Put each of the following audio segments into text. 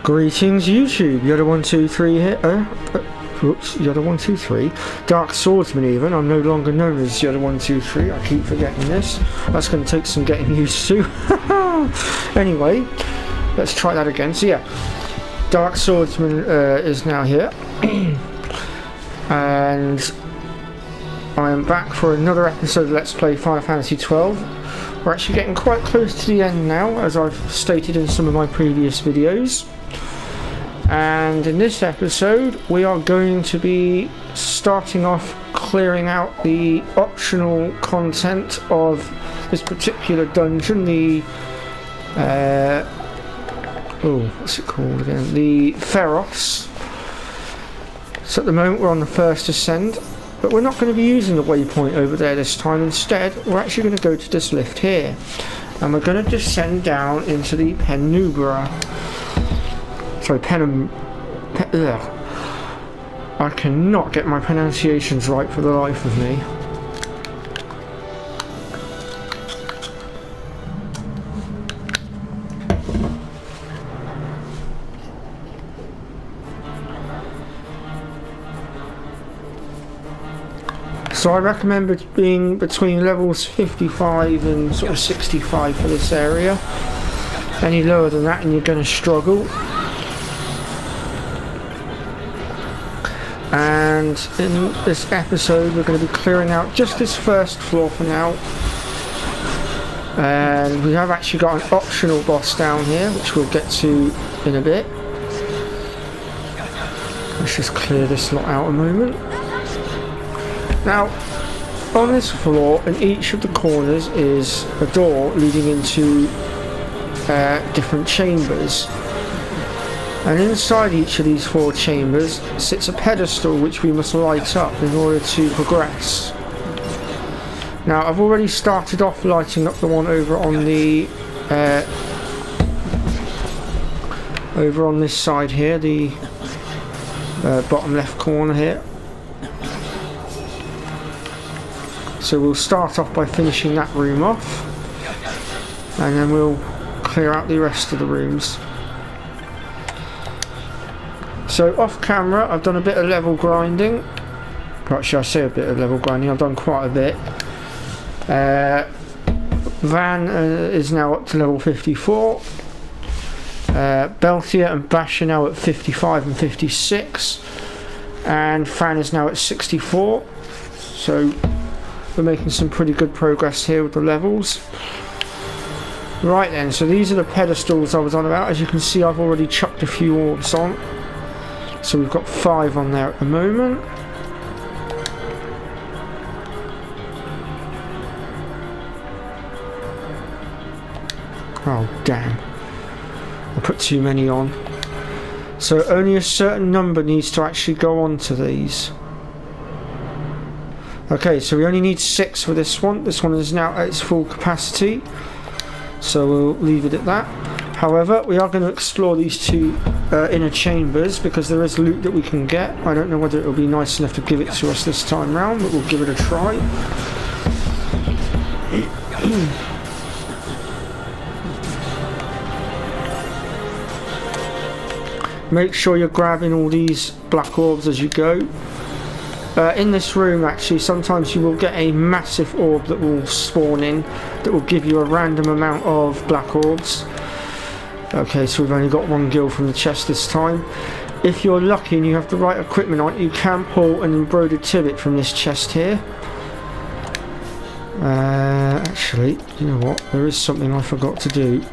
Greetings YouTube, Yoda123 here, oops, Yoda123, Dark Swordsman even, I'm no longer known as Yoda123, I keep forgetting this, that's going to take some getting used to. Anyway, let's try that again. So yeah, Dark Swordsman is now here, and I am back for another episode of Let's Play Final Fantasy XII. We're actually getting quite close to the end now, as I've stated in some of my previous videos. And in this episode, we are going to be starting off clearing out the optional content of this particular dungeon, the what's it called again? The Pharos. So at the moment we're on the first ascent, but we're not going to be using the waypoint over there this time. Instead, we're actually going to go to this lift here, and we're going to descend down into the Penumbra. Sorry, I cannot get my pronunciations right for the life of me. So I recommend being between levels 55 and sort of 65 for this area. Any lower than that and you're going to struggle. And in this episode we're going to be clearing out just this first floor for now. And we have actually got an optional boss down here, which we'll get to in a bit. Let's just clear this lot out a moment. Now, on this floor, in each of the corners is a door leading into different chambers. And inside each of these 4 chambers sits a pedestal which we must light up in order to progress. Now, I've already started off lighting up the one over on the over on this side here, the bottom left corner here. So we'll start off by finishing that room off, and then we'll clear out the rest of the rooms. So off camera I've done a bit of level grinding. Actually, I say a bit of level grinding, I've done quite a bit. Van is now up to level 54. Belthia and Basch are now at 55 and 56. And Fan is now at 64. So we're making some pretty good progress here with the levels. Right then, so these are the pedestals I was on about. As you can see, I've already chucked a few orbs on. So we've got 5 on there at the moment. Oh damn, I put too many on. So only a certain number needs to actually go on to these. Okay, so we only need 6 for this one. This one is now at its full capacity, so we'll leave it at that. However, we are going to explore these 2 inner chambers because there is loot that we can get. I don't know whether it will be nice enough to give it to us this time round, but we'll give it a try. Make sure you're grabbing all these black orbs as you go. In this room, actually, sometimes you will get a massive orb that will spawn in that will give you a random amount of black orbs. Okay, so we've only got 1 gil from the chest this time. If you're lucky and you have the right equipment on, you can pull an embroidered tibbet from this chest here. Actually, you know what? There is something I forgot to do.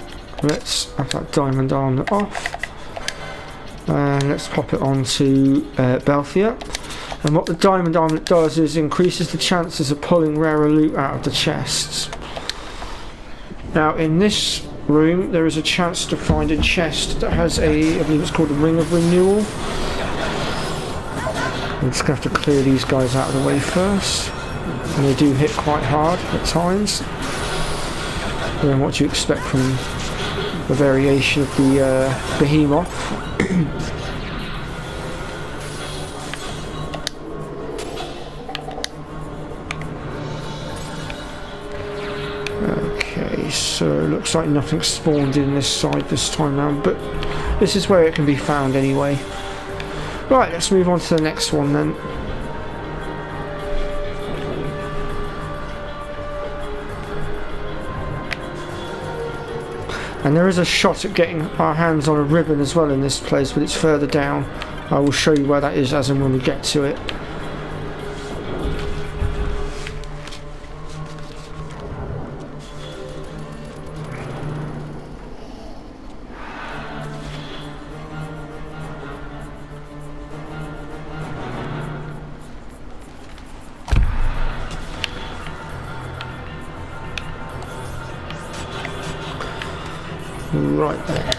Let's have that diamond armlet off. And let's pop it onto Belthia. And what the diamond armlet does is increases the chances of pulling rarer loot out of the chests. Now, in this room there is a chance to find a chest that has a, I believe it's called a Ring of Renewal. I'm just going to have to clear these guys out of the way first, and they do hit quite hard at times. And what you expect from the variation of the behemoth. So it looks like nothing spawned in this side this time round, but this is where it can be found anyway. Right, let's move on to the next one then. And there is a shot at getting our hands on a ribbon as well in this place, but it's further down. I will show you where that is as and when we get to it. Right there.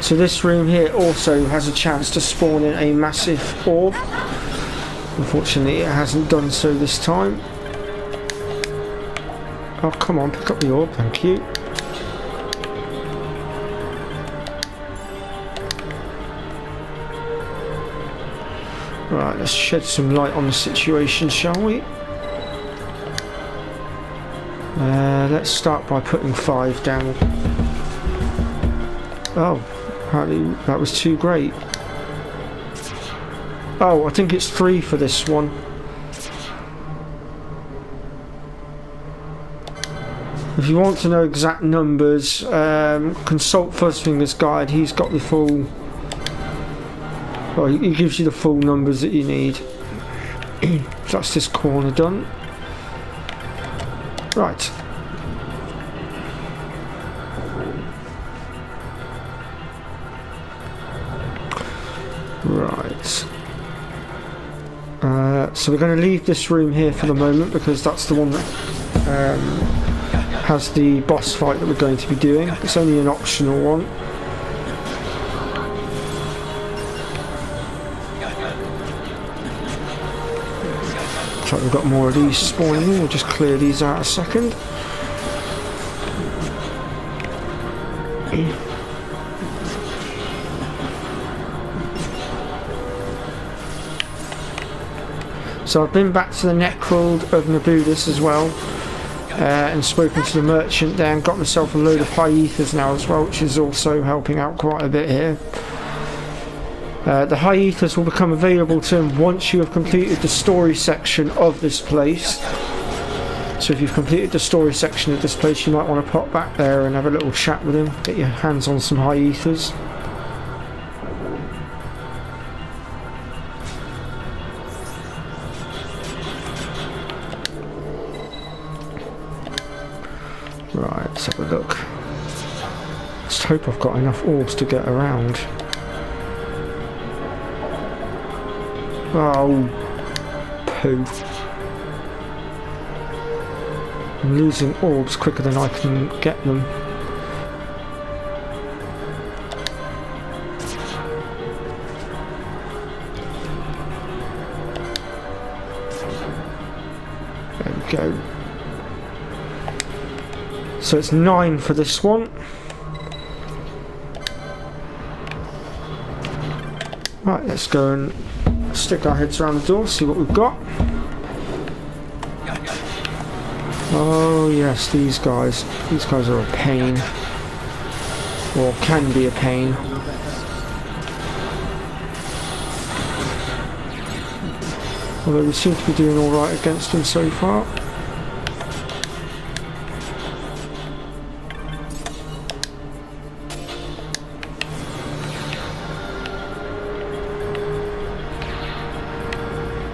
So this room here also has a chance to spawn in a massive orb. Unfortunately it hasn't done so this time. Oh come on, pick up the orb, thank you. Right, let's shed some light on the situation, shall we? Let's start by putting 5 down. Oh, apparently that was too great. Oh, I think it's 3 for this one. If you want to know exact numbers, consult Fuzzfinger's guide. He's got the full... Well, he gives you the full numbers that you need. That's this corner done. Right. Right. So we're going to leave this room here for the moment because that's the one that has the boss fight that we're going to be doing. It's only an optional one. Looks like we've got more of these spawning in. We'll just clear these out a second. So I've been back to the Necrold of Nabudus as well, and spoken to the merchant there and got myself a load of high ethers now as well, which is also helping out quite a bit here. The high ethers will become available to him once you have completed the story section of this place. So if you've completed the story section of this place, you might want to pop back there and have a little chat with him, get your hands on some high ethers. Right, let's have a look. Let's hope I've got enough orbs to get around. Oh, poo. I'm losing orbs quicker than I can get them. There we go. So it's 9 for this one. Right, let's go and stick our heads around the door, see what we've got. Oh yes, these guys. These guys are a pain. Or can be a pain. Although we seem to be doing alright against them so far.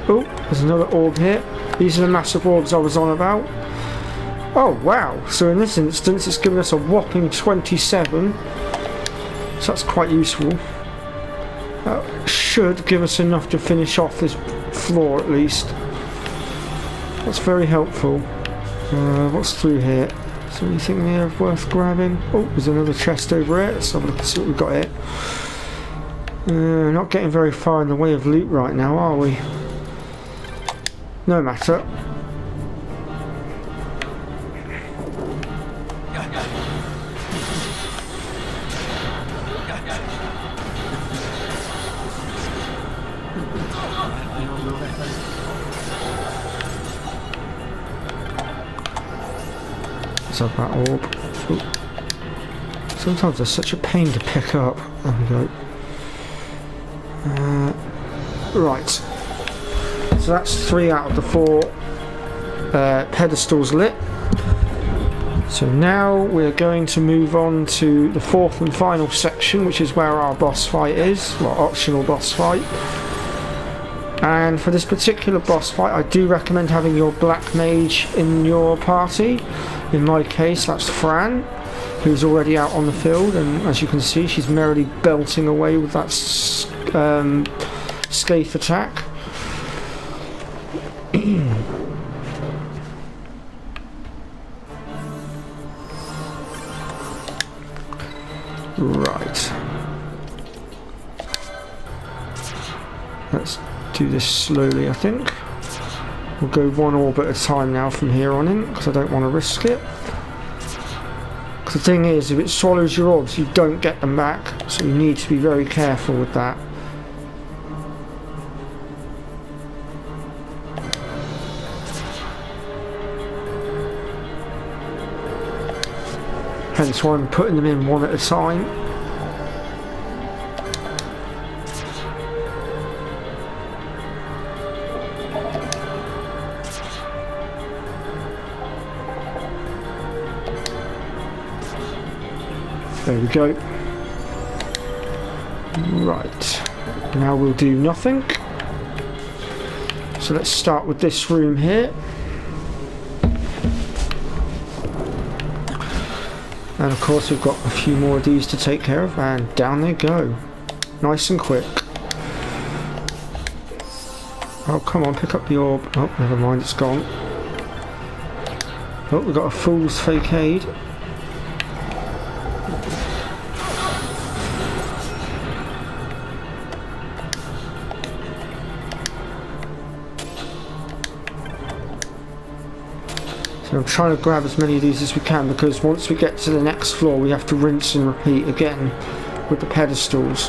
Oh, there's another orb here. These are the massive orbs I was on about. Oh wow, so in this instance it's given us a whopping 27. So that's quite useful. That should give us enough to finish off this floor at least. That's very helpful. What's through here? Is there anything there worth grabbing? Oh, there's another chest over here. Let's have a look and see what we've got here. Not getting very far in the way of loot right now, are we? No matter. Let's have that orb. Ooh. Sometimes they're such a pain to pick up. There we go. Right. So that's 3 out of the 4 pedestals lit. So now we're going to move on to the 4th and final section, which is where our boss fight is, well, optional boss fight. And for this particular boss fight, I do recommend having your black mage in your party. In my case, that's Fran, who's already out on the field, and as you can see, she's merrily belting away with that Scathe attack. Right. Let's do this slowly, I think. We'll go 1 orb at a time now from here on in, because I don't want to risk it. Because the thing is, if it swallows your orbs, you don't get them back, so you need to be very careful with that. Hence why I'm putting them in 1 at a time. There we go. Right. Now we'll do nothing. So let's start with this room here. And of course we've got a few more of these to take care of, and down they go. Nice and quick. Oh, come on, pick up the orb. Oh, never mind, it's gone. Oh, we've got a fool's fake aid. So I'm trying to grab as many of these as we can, because once we get to the next floor we have to rinse and repeat again with the pedestals.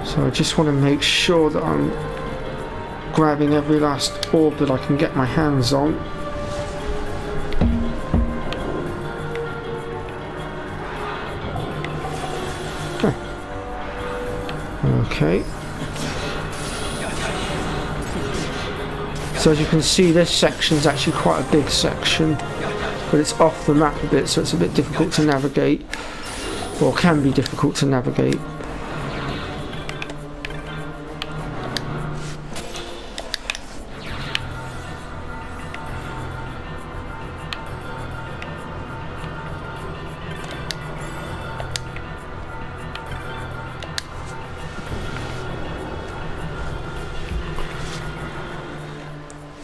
So I just want to make sure that I'm grabbing every last orb that I can get my hands on. Okay. So as you can see, this section is actually quite a big section, but it's off the map a bit, so it's a bit difficult to navigate, or can be difficult to navigate.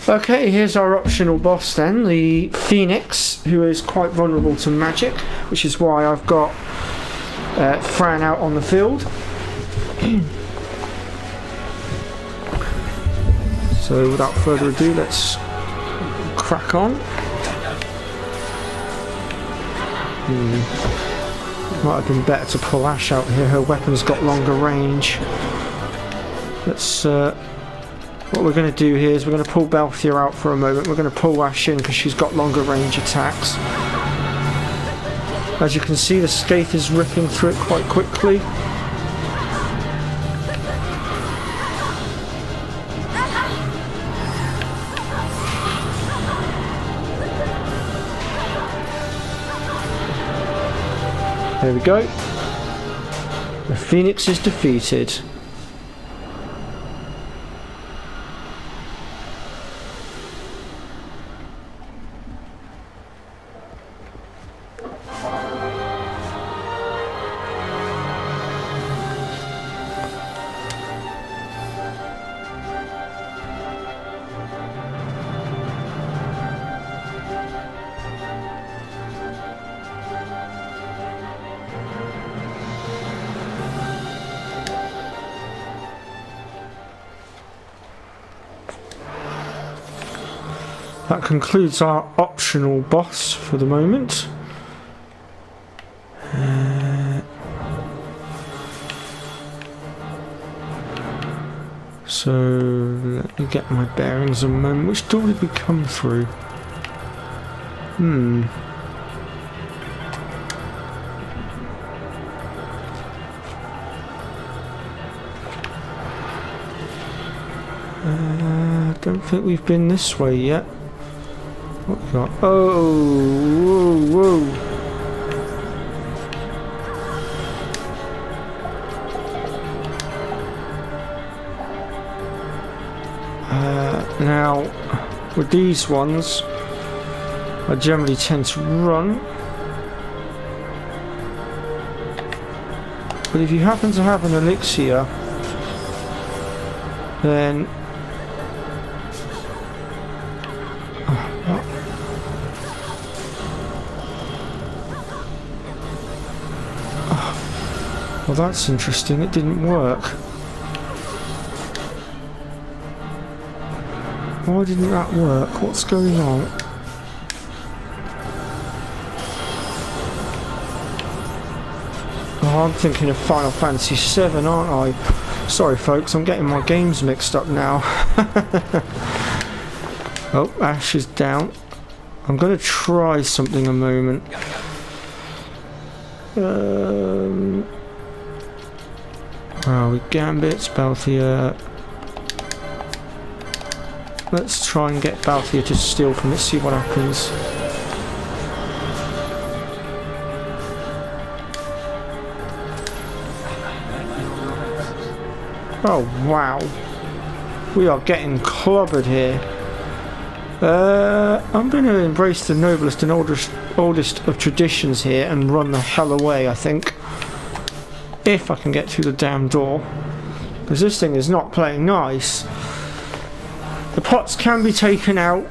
Okay, here's our optional boss then, the Phoenix, who is quite vulnerable to magic, which is why I've got Fran out on the field. So without further ado, let's crack on. Might have been better to pull Ash out here, her weapon's got longer range. Let's what we're going to do here is we're going to pull Balthier out for a moment. We're going to pull Ash in because she's got longer range attacks. As you can see, the Scathe is ripping through it quite quickly. There we go. The Phoenix is defeated. That concludes our optional boss for the moment. So let me get my bearings a moment. Which door did we come through? I don't think we've been this way yet. What we got? Oh, whoa, whoa. Now, with these ones, I generally tend to run. But if you happen to have an elixir, then well, that's interesting. It didn't work. Why didn't that work? What's going on? Oh, I'm thinking of Final Fantasy VII, aren't I? Sorry folks, I'm getting my games mixed up now. Oh, Ash is down. I'm going to try something a moment. We Gambit, Balthier. Let's try and get Balthier to steal from it, see what happens. Oh wow, we are getting clobbered here. I'm going to embrace the noblest and oldest of traditions here and run the hell away, I think. If I can get through the damn door. Because this thing is not playing nice. The pots can be taken out.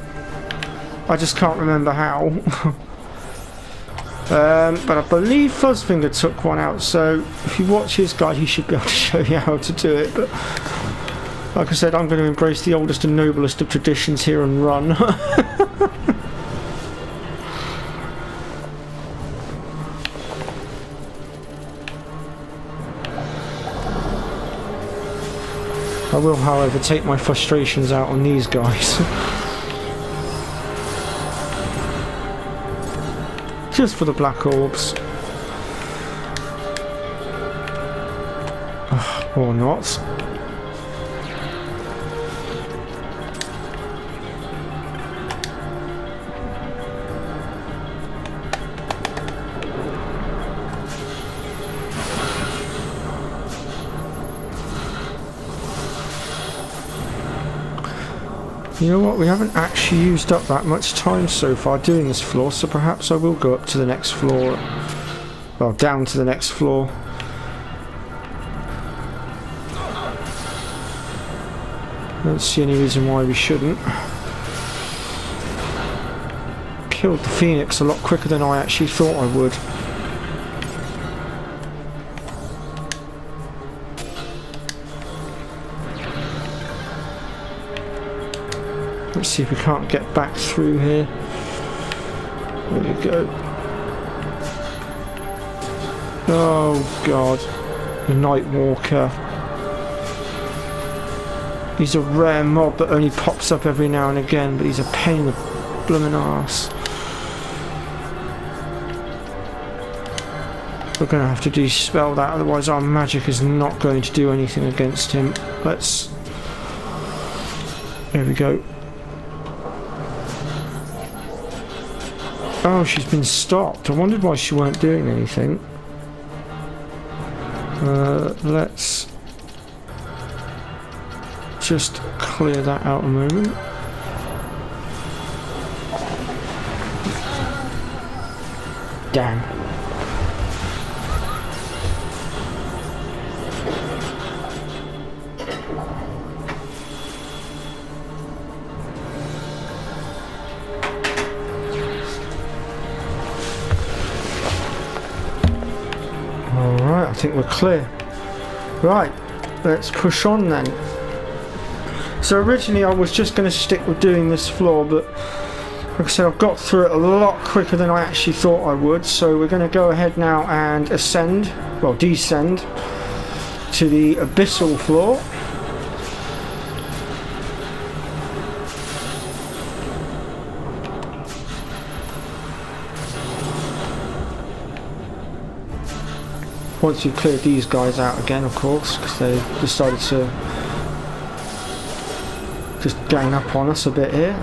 I just can't remember how. But I believe Fuzzfinger took one out, so if you watch his guide he should be able to show you how to do it. But like I said, I'm going to embrace the oldest and noblest of traditions here and run. I will, however, take my frustrations out on these guys. Just for the black orbs. Or not. You know what, we haven't actually used up that much time so far doing this floor, so perhaps I will go up to the next floor. Well, down to the next floor. I don't see any reason why we shouldn't. Killed the Phoenix a lot quicker than I actually thought I would. Let's see if we can't get back through here. There we go. Oh god. The Nightwalker. He's a rare mob that only pops up every now and again, but he's a pain in the bloomin' arse. We're going to have to dispel that, otherwise our magic is not going to do anything against him. Let's... There we go. Oh, she's been stopped. I wondered why she weren't doing anything. Let's just clear that out a moment. Damn. Alright, I think we're clear. Right, let's push on then. So originally I was just going to stick with doing this floor, but like I said, I've got through it a lot quicker than I actually thought I would, so we're going to go ahead now and ascend, well descend, to the abyssal floor. Once you've cleared these guys out again, of course, because they decided to just gang up on us a bit here.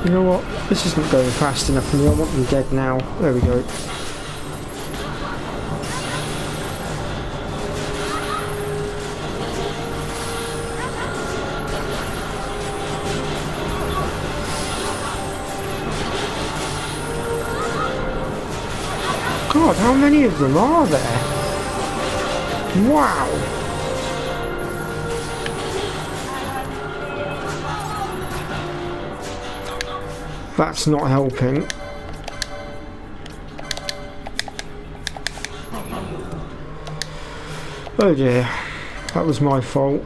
You know what? This isn't going fast enough for me. I want them dead now. There we go. God, how many of them are there? Wow! That's not helping. Oh dear, that was my fault.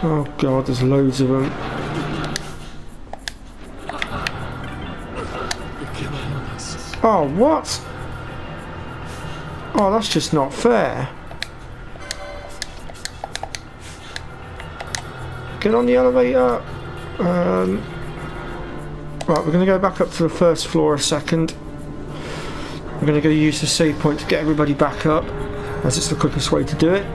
Oh god, there's loads of them. Oh, what? Oh, that's just not fair. Get on the elevator. Right, we're going to go back up to the first floor a second. We're going to go use the save point to get everybody back up, as it's the quickest way to do it.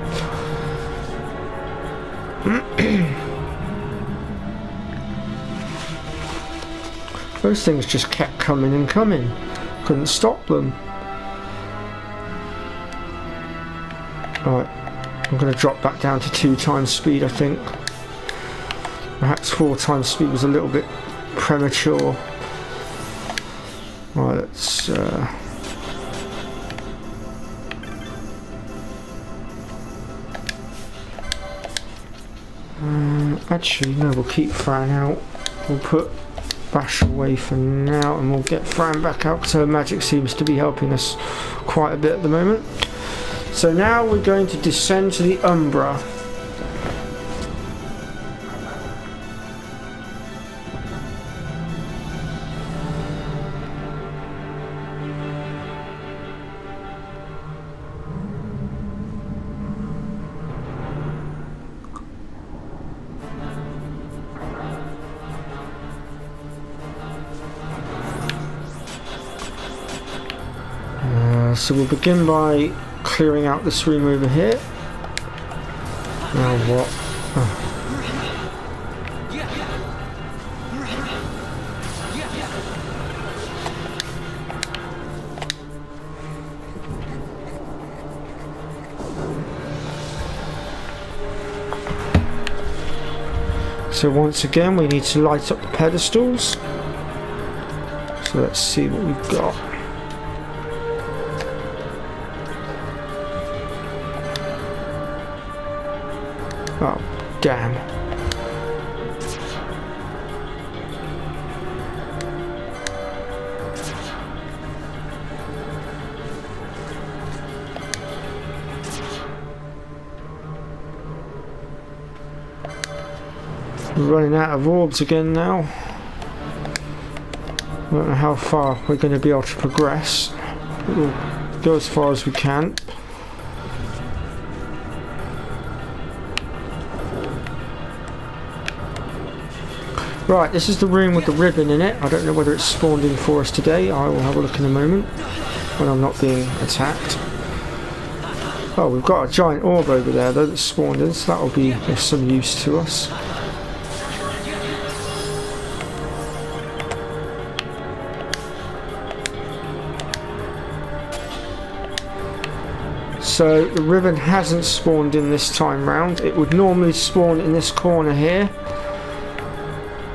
Those things just kept coming and coming. Couldn't stop them. Right, I'm going to drop back down to 2 times speed, I think. Perhaps 4 times speed was a little bit premature. Right, let's actually no, we'll keep Fran out. We'll put Bash away for now and we'll get Fran back out because her magic seems to be helping us quite a bit at the moment. So now we're going to descend to the Umbra. So we'll begin by clearing out this room over here. Now what? Oh. So once again we need to light up the pedestals. So let's see what we've got. Oh, damn. We're running out of orbs again now. I don't know how far we're going to be able to progress. We'll go as far as we can. Right, this is the room with the ribbon in it. I don't know whether it's spawned in for us today. I will have a look in a moment when I'm not being attacked. Oh, we've got a giant orb over there though that's spawned in, so that will be of some use to us. So the ribbon hasn't spawned in this time round. It would normally spawn in this corner here.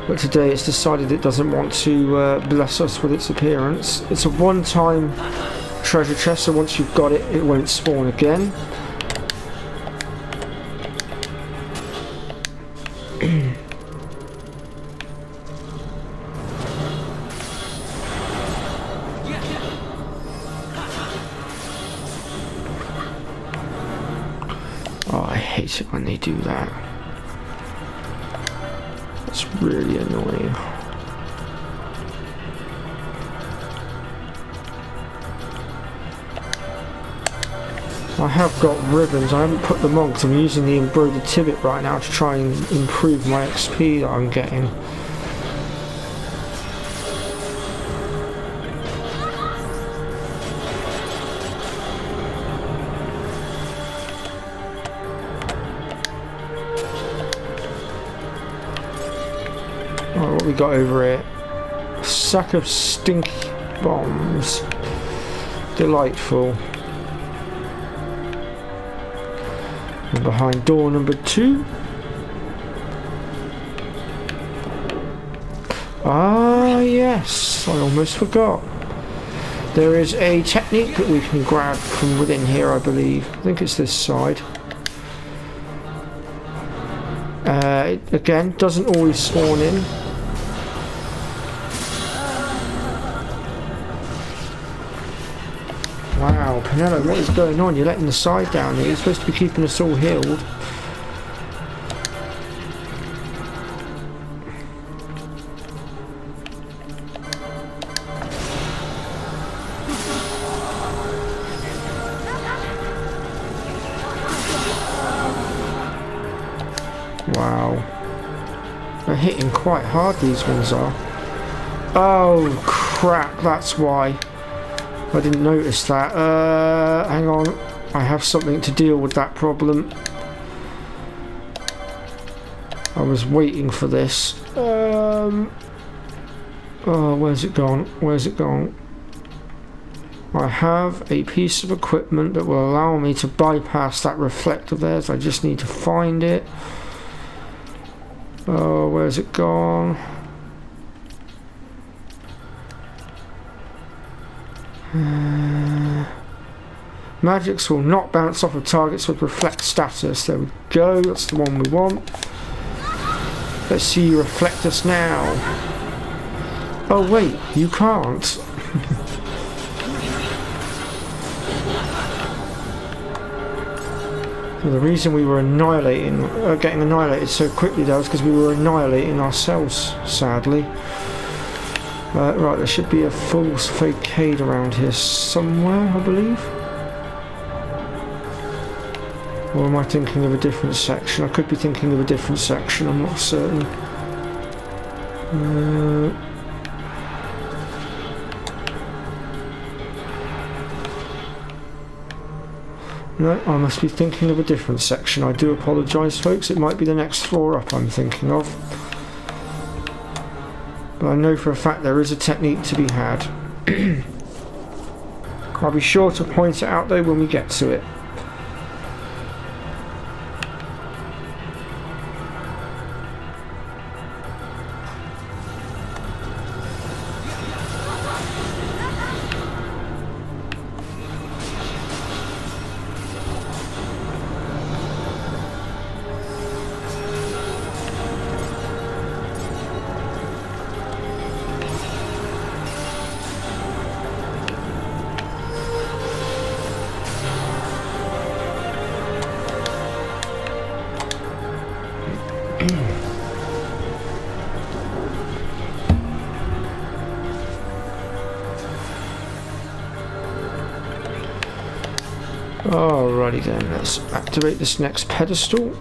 But today it's decided it doesn't want to bless us with its appearance. It's a one-time treasure chest, so once you've got it, it won't spawn again. Oh, I hate it when they do that. It's really annoying. I have got ribbons. I haven't put them on because I'm using the embroidered tibbet right now to try and improve my XP that I'm getting. Alright, what we got over here? A sack of stinky bombs. Delightful. And behind door number 2. Ah, yes, I almost forgot. There is a technique that we can grab from within here, I believe. I think it's this side. It, again, doesn't always spawn in. Wow, Penelo, what is going on? You're letting the side down here. You're supposed to be keeping us all healed. Wow. They're hitting quite hard, these ones are. Oh, crap, that's why. I didn't notice that. Hang on. I have something to deal with that problem. I was waiting for this. Oh, where's it gone? Where's it gone? I have a piece of equipment that will allow me to bypass that reflector there. So I just need to find it. Oh, where's it gone? Magics will not bounce off of targets with reflect status. There we go, that's the one we want. Let's see you reflect us now. Oh wait, you can't. Well, the reason we were annihilating, getting annihilated so quickly though is because we were annihilating ourselves, sadly. Right, there should be a false facade around here somewhere, I believe. Or am I thinking of a different section? I could be thinking of a different section, I'm not certain. No, I must be thinking of a different section. I do apologise, folks. It might be the next floor up I'm thinking of. But I know for a fact there is a technique to be had. I'll be sure to point it out though when we get to it. Alrighty then, let's activate this next pedestal.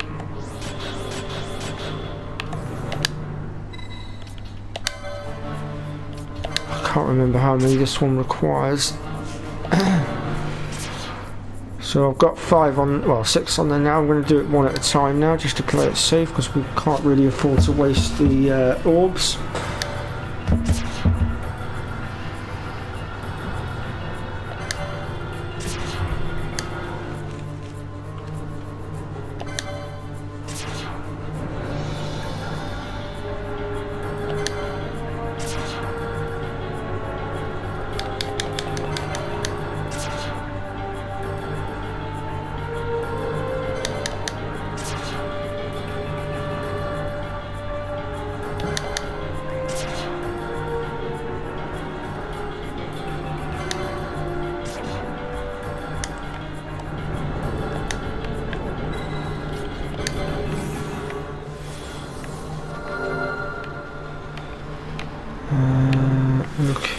I can't remember how many this one requires. So I've got 5 on, well 6 on there now. I'm going to do it one at a time now just to play it safe because we can't really afford to waste the orbs.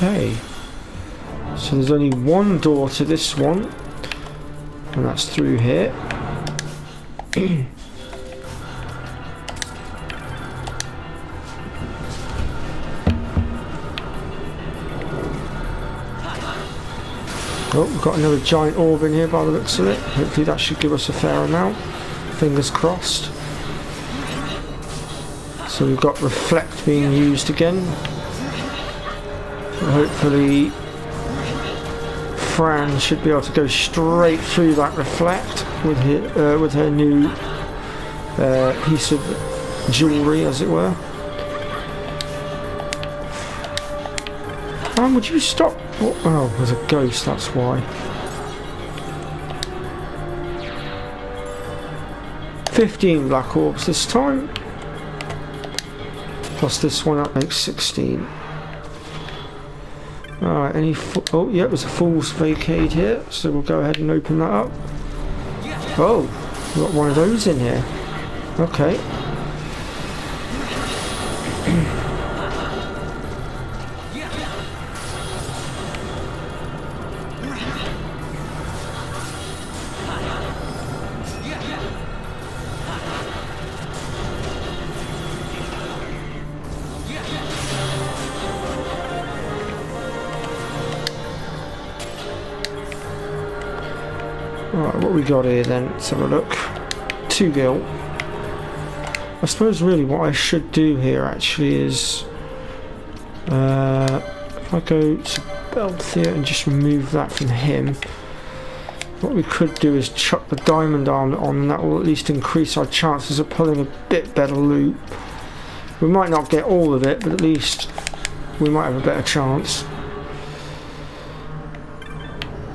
Okay, so there's only one door to this one. And that's through here. Oh, we've got another giant orb in here by the looks of it. Hopefully that should give us a fair amount. Fingers crossed. So we've got reflect being used again. And hopefully Fran should be able to go straight through that reflect with her new piece of jewellery, as it were. Fran, would you stop? Oh, there's a ghost, that's why. 15 black orbs this time. Plus this one up makes 16. Alright, oh, yeah, there's a Fool's Vacade here, so we'll go ahead and open that up. Oh, we've got one of those in here. Okay. Alright, what we got here then? Let's have a look. 2 gil. I suppose really what I should do here actually is if I go to Belthea and just remove that from him, what we could do is chuck the diamond armlet on, and that will at least increase our chances of pulling a bit better loot. We might not get all of it, but at least we might have a better chance.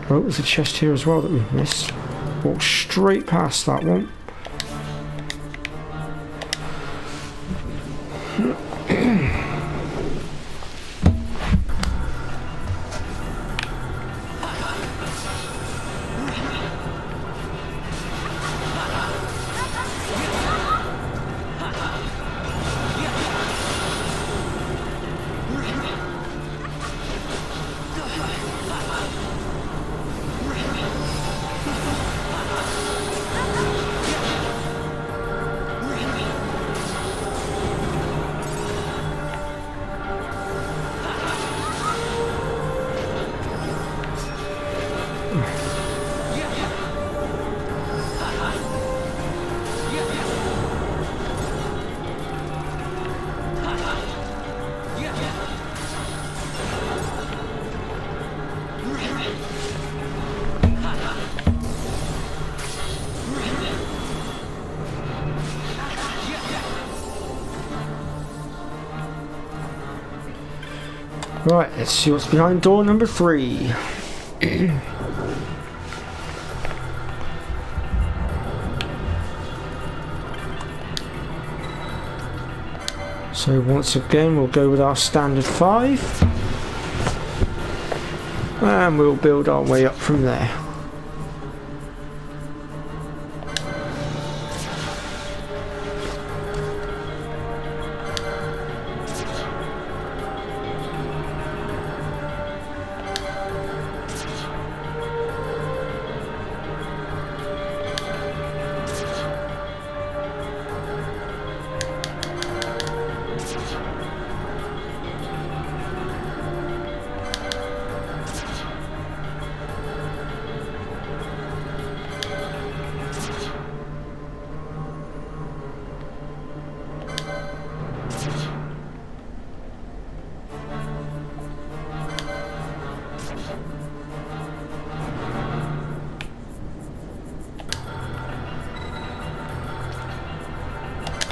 Oh, there's a chest here as well that we've missed. Walk straight past that one. Right, let's see what's behind door number 3. So once again we'll go with our standard 5 and we'll build our way up from there.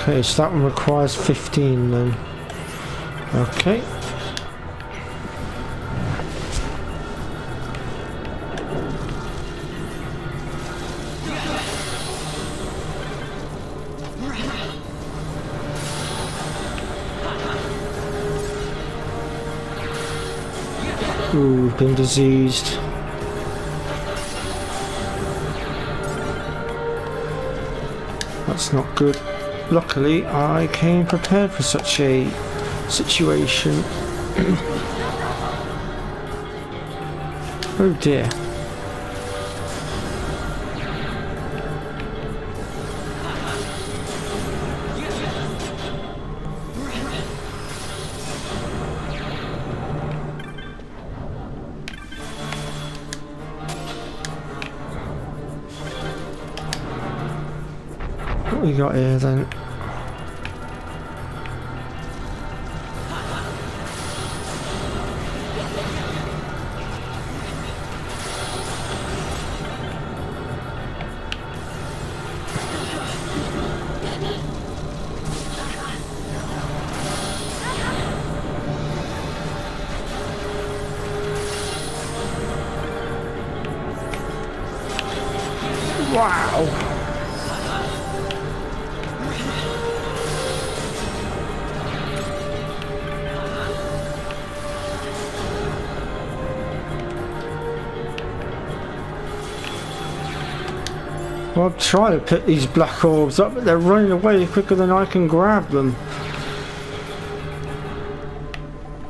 Okay, so that one requires 15 then. Okay. Ooh, we've been diseased. That's not good. Luckily, I came prepared for such a situation. Oh dear. we got here then? Wow! Well, I'm trying to pick these black orbs up, but they're running away quicker than I can grab them.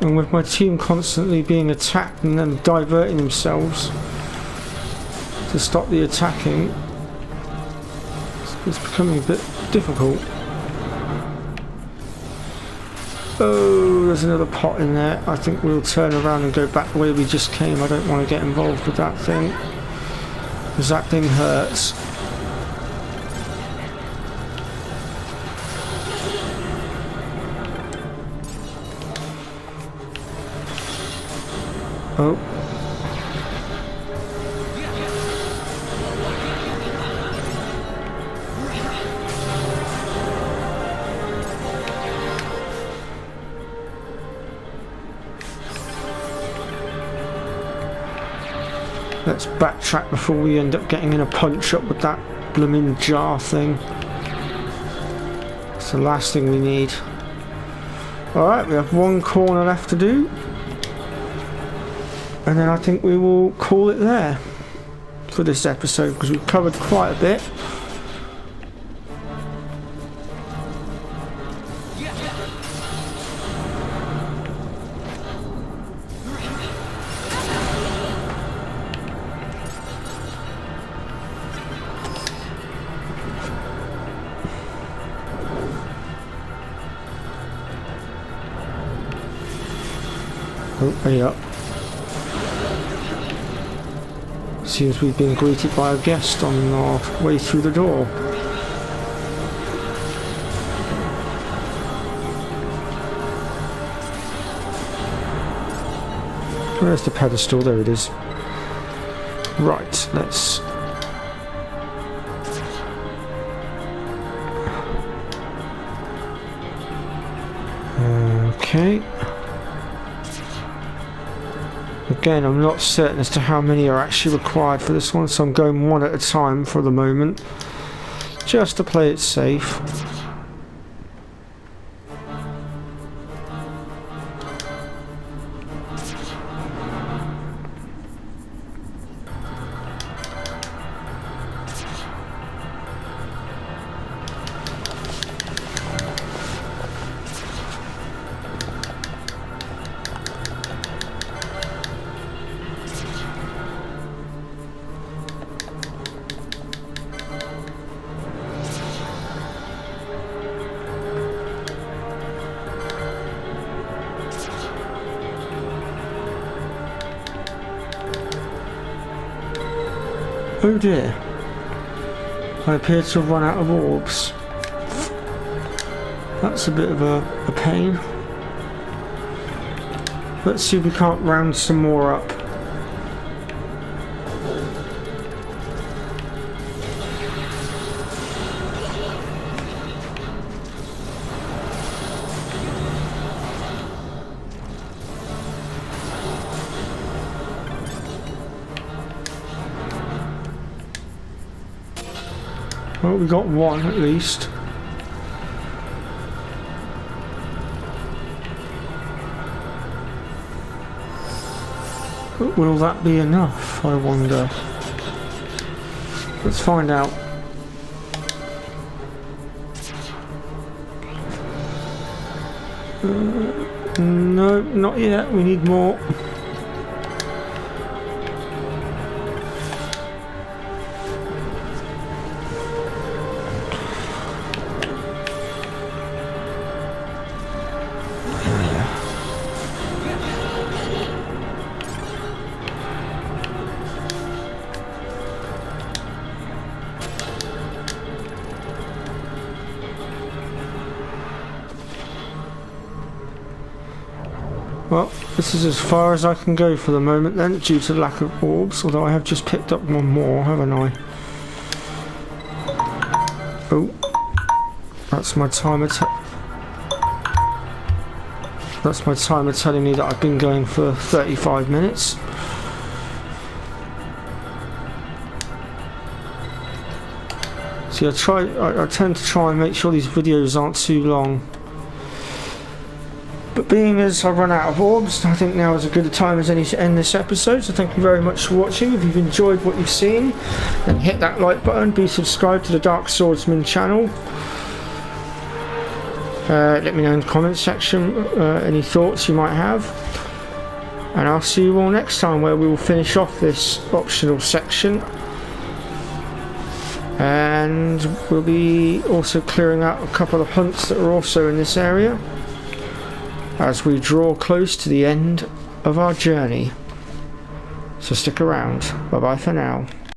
And with my team constantly being attacked and then diverting themselves to stop the attacking, it's becoming a bit difficult. Oh, there's another pot in there. I think we'll turn around and go back the way we just came. I don't want to get involved with that thing, because that thing hurts. Oh. Let's backtrack before we end up getting in a punch up with that blooming jar thing. It's the last thing we need. Alright, we have one corner left to do. And then I think we will call it there for this episode, because we've covered quite a bit. Oh, hurry up. Seems we've been greeted by a guest on our way through the door. Where's the pedestal? There it is. Right, let's... Okay. Again, I'm not certain as to how many are actually required for this one, so I'm going one at a time for the moment, just to play it safe. Oh dear, I appear to have run out of orbs. That's a bit of a pain. Let's see if we can't round some more up. Well, we got one at least. But will that be enough, I wonder? Let's find out. No, not yet. We need more. Well, this is as far as I can go for the moment then, due to the lack of orbs, although I have just picked up one more, haven't I? Oh, that's my timer telling me that I've been going for 35 minutes. See, I tend to try and make sure these videos aren't too long. But being as I've run out of orbs, I think now is as good a time as any to end this episode. So thank you very much for watching. If you've enjoyed what you've seen, then hit that like button. Be subscribed to the Dark Swordsman channel. Let me know in the comments section any thoughts you might have. And I'll see you all next time, where we will finish off this optional section. And we'll be also clearing out a couple of hunts that are also in this area, as we draw close to the end of our journey. So stick around. Bye bye for now.